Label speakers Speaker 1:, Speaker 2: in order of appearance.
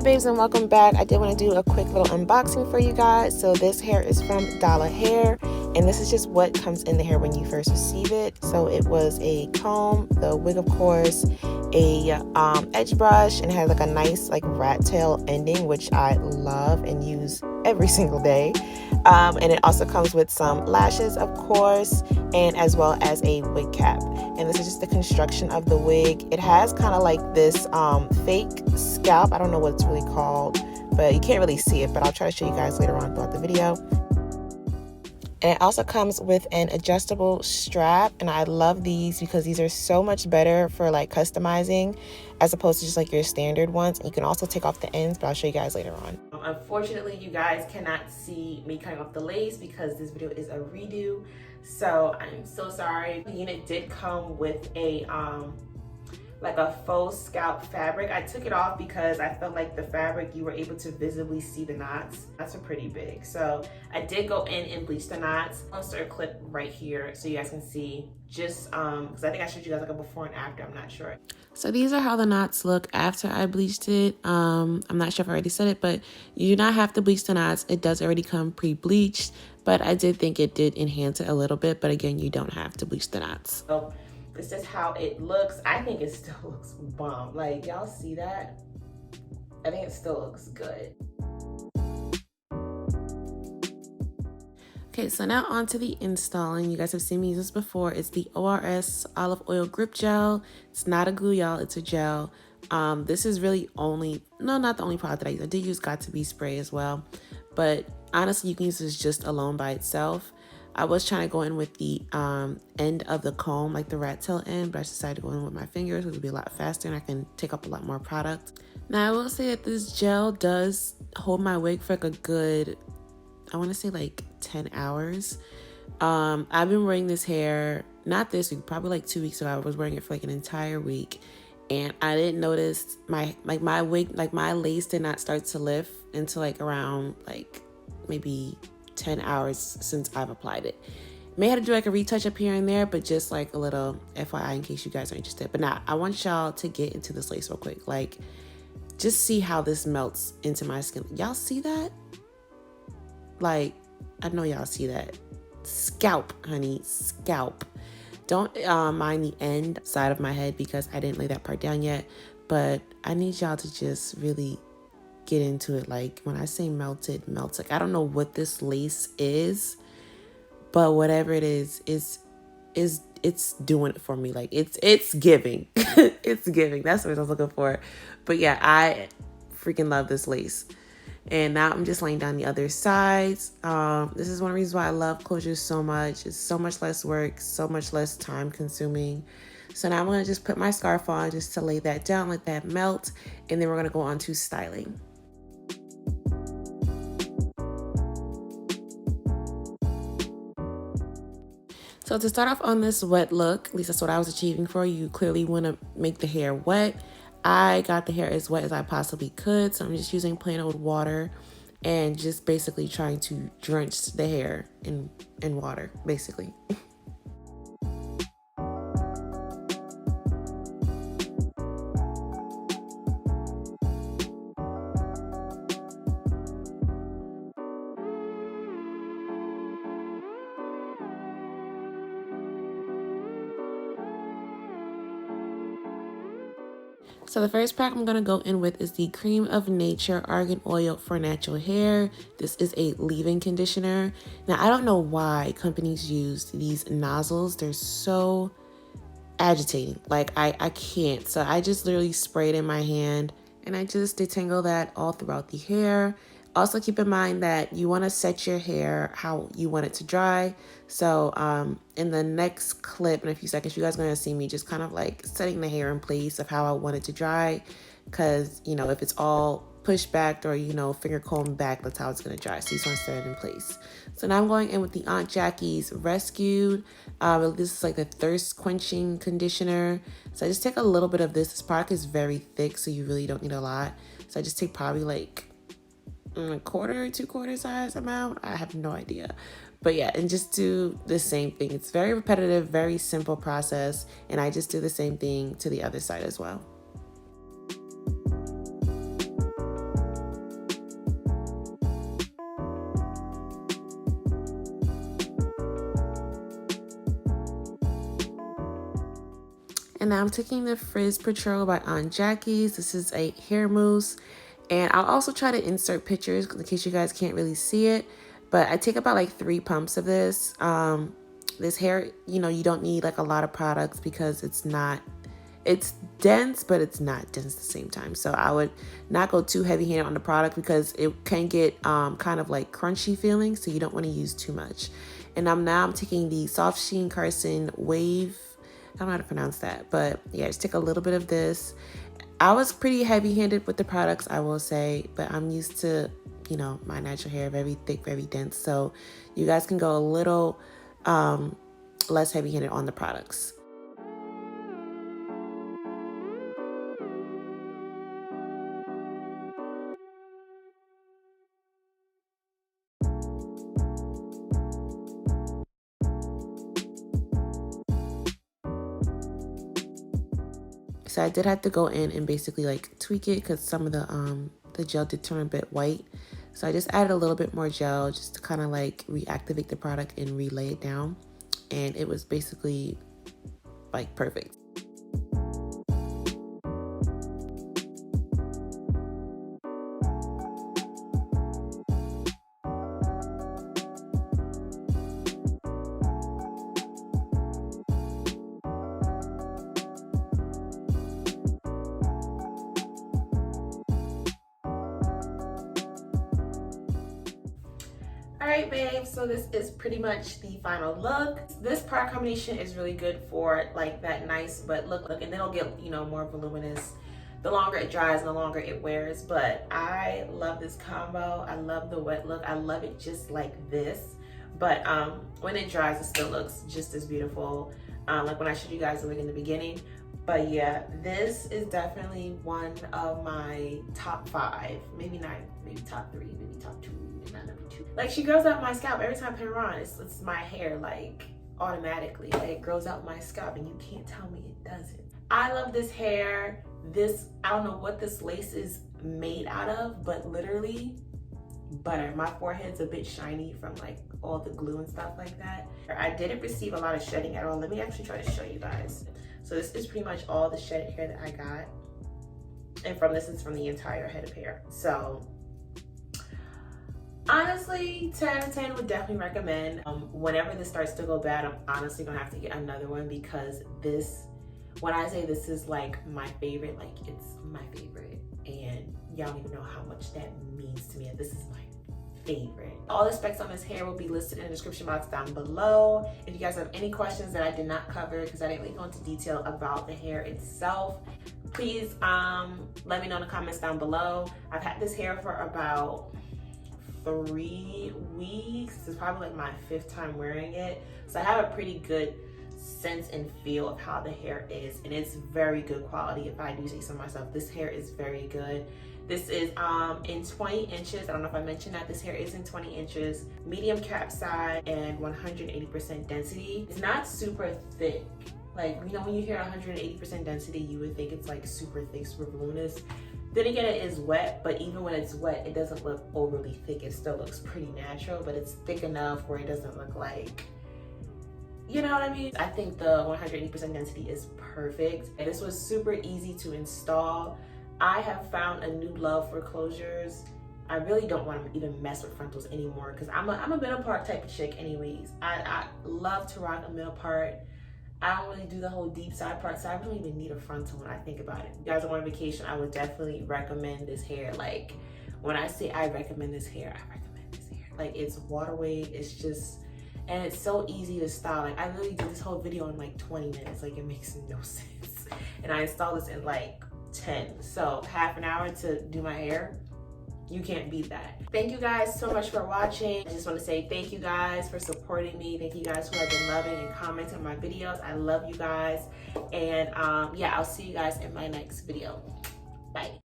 Speaker 1: babes, and welcome back. I did want to do a quick little unboxing for you guys. So this hair is from DolaHair, and this is just what comes in the hair when you first receive it. So it was a comb, the wig of course, a edge brush, and it had like a nice like rat tail ending, which I love and use every single day. And it also comes with some lashes, of course, and as well as a wig cap. And this is just the construction of the wig. It has kind of like this fake scalp. I don't know what it's really called, but you can't really see it, but I'll try to show you guys later on throughout the video. And it also comes with an adjustable strap, and I love these because these are so much better for like customizing as opposed to just like your standard ones. And you can also take off the ends, but I'll show you guys later on. Unfortunately, you guys cannot see me cutting off the lace because this video is a redo, so I'm so sorry. The unit did come with a like a faux scalp fabric. I took it off because I felt like the fabric, you were able to visibly see the knots. That's pretty big. So I did go in and bleach the knots. I'll insert a clip right here so you guys can see just because I think I showed you guys like a before and after, I'm not sure. So these are how the knots look after I bleached it. I'm not sure if I already said it, but you do not have to bleach the knots. It does already come pre-bleached, but I did think it did enhance it a little bit, but again, you don't have to bleach the knots. So this is how it looks. I think it still looks bomb. Like, y'all see that? I think it still looks good. Okay, so now on to the installing. You guys have seen me use this before. It's the ORS Olive Oil Grip Gel. It's not a glue, y'all. It's a gel. This is really not the only product that I use. I did use Got To Be spray as well. But honestly, you can use this just alone by itself. I was trying to go in with the end of the comb, like the rat tail end, but I decided to go in with my fingers, which would be a lot faster and I can take up a lot more product. Now I will say that this gel does hold my wig for like a good, I want to say like 10 hours. I've been wearing this hair, not this week, probably like 2 weeks ago. I was wearing it for like an entire week, and I didn't notice my wig, like my lace did not start to lift until like around like maybe 10 hours since I've applied it. May have to do like a retouch up here and there, but just like a little FYI in case you guys are interested. But now I want y'all to get into this lace real quick. Like, just see how this melts into my skin. Y'all see that? Like, I know y'all see that. Scalp, honey, scalp. Don't mind the end side of my head because I didn't lay that part down yet, but I need y'all to just really get into it. Like, when I say melted, melts. Like, I don't know what this lace is, but whatever it is it's doing it for me. Like, it's giving. It's giving. That's what I was looking for. But yeah, I freaking love this lace. And now I'm just laying down the other sides. This is one of the reasons why I love closure so much. It's so much less work, so much less time consuming. So now I'm gonna just put my scarf on just to lay that down, let that melt, and then we're gonna go on to styling. So to start off on this wet look, at least that's what I was achieving for. You clearly want to make the hair wet. I got the hair as wet as I possibly could, so I'm just using plain old water and just basically trying to drench the hair in water, basically. So the first pack I'm going to go in with is the Cream of Nature Argan Oil for Natural Hair. This is a leave-in conditioner. Now, I don't know why companies use these nozzles. They're so agitating. Like, I can't. So I just literally spray it in my hand, and I just detangle that all throughout the hair. Also, keep in mind that you want to set your hair how you want it to dry. So in the next clip, in a few seconds, you guys are going to see me just kind of like setting the hair in place of how I want it to dry. Because, you know, if it's all pushed back or, you know, finger comb back, that's how it's going to dry. So you just want to set it in place. So now I'm going in with the Aunt Jackie's Rescued. This is like the thirst quenching conditioner. So I just take a little bit of this. This product is very thick, so you really don't need a lot. So I just take probably like a quarter, 2/4 size amount. I have no idea. But yeah, and just do the same thing. It's very repetitive, very simple process. And I just do the same thing to the other side as well. And now I'm taking the Frizz Patrol by Aunt Jackie's. This is a hair mousse. And I'll also try to insert pictures in case you guys can't really see it. But I take about like 3 pumps of this. This hair, you know, you don't need like a lot of products because it's dense, but it's not dense at the same time. So I would not go too heavy-handed on the product because it can get kind of like crunchy feeling. So you don't want to use too much. And now I'm taking the Soft Sheen Carson Wave. I don't know how to pronounce that, but yeah, just take a little bit of this. I was pretty heavy-handed with the products, I will say, but I'm used to, you know, my natural hair, very thick, very dense. So you guys can go a little less heavy-handed on the products. So I did have to go in and basically like tweak it because some of the gel did turn a bit white. So I just added a little bit more gel just to kind of like reactivate the product and relay it down. And it was basically like perfect. Alright babes, so this is pretty much the final look. This product combination is really good for like that nice butt look, and then it'll get, you know, more voluminous the longer it dries and the longer it wears. But I love this combo. I love the wet look. I love it just like this. But when it dries, it still looks just as beautiful. Like when I showed you guys the wig in the beginning. But yeah, this is definitely one of my top 5, maybe not, maybe top 3, maybe top 2, maybe not number 2. Like she grows out my scalp every time I put her on. It's my hair like automatically. Like it grows out my scalp and you can't tell me it doesn't. I love this hair. This, I don't know what this lace is made out of, but literally butter. My forehead's a bit shiny from like all the glue and stuff like that. I didn't receive a lot of shedding at all. Let me actually try to show you guys. So this is pretty much all the shedded hair that I got. And this is from the entire head of hair. So honestly, 10 out of 10 would definitely recommend. Whenever this starts to go bad, I'm honestly gonna have to get another one because this, when I say this is like my favorite, like it's my favorite. And y'all don't even know how much that means to me. This is my favorite. All the specs on this hair will be listed in the description box down below. If you guys have any questions that I did not cover because I didn't really go into detail about the hair itself, please let me know in the comments down below. I've had this hair for about 3 weeks. This is probably like my 5th time wearing it. So I have a pretty good sense and feel of how the hair is, and it's very good quality. If I do say so myself, this hair is very good. This is in 20 inches. I don't know if I mentioned that. This hair is in 20 inches, medium cap size, and 180% density. It's not super thick. Like, you know, when you hear 180% density, you would think it's like super thick, super voluminous. Then again, it is wet, but even when it's wet, it doesn't look overly thick. It still looks pretty natural, but it's thick enough where it doesn't look like, you know what I mean? I think the 180% density is perfect. And this was super easy to install. I have found a new love for closures. I really don't want to even mess with frontals anymore because I'm a middle part type of chick anyways. I love to rock a middle part. I don't really do the whole deep side part, so I don't even need a frontal when I think about it. If you guys are on vacation, I would definitely recommend this hair. Like, when I say I recommend this hair, I recommend this hair. Like, it's water weight, it's just, and it's so easy to style. Like, I literally did this whole video in like 20 minutes. Like, it makes no sense. And I installed this in like 10. So half an hour to do my hair. You can't beat that. Thank you guys so much for watching. I just want to say thank you guys for supporting me. Thank you guys who have been loving and commenting on my videos. I love you guys. And yeah, I'll see you guys in my next video. Bye.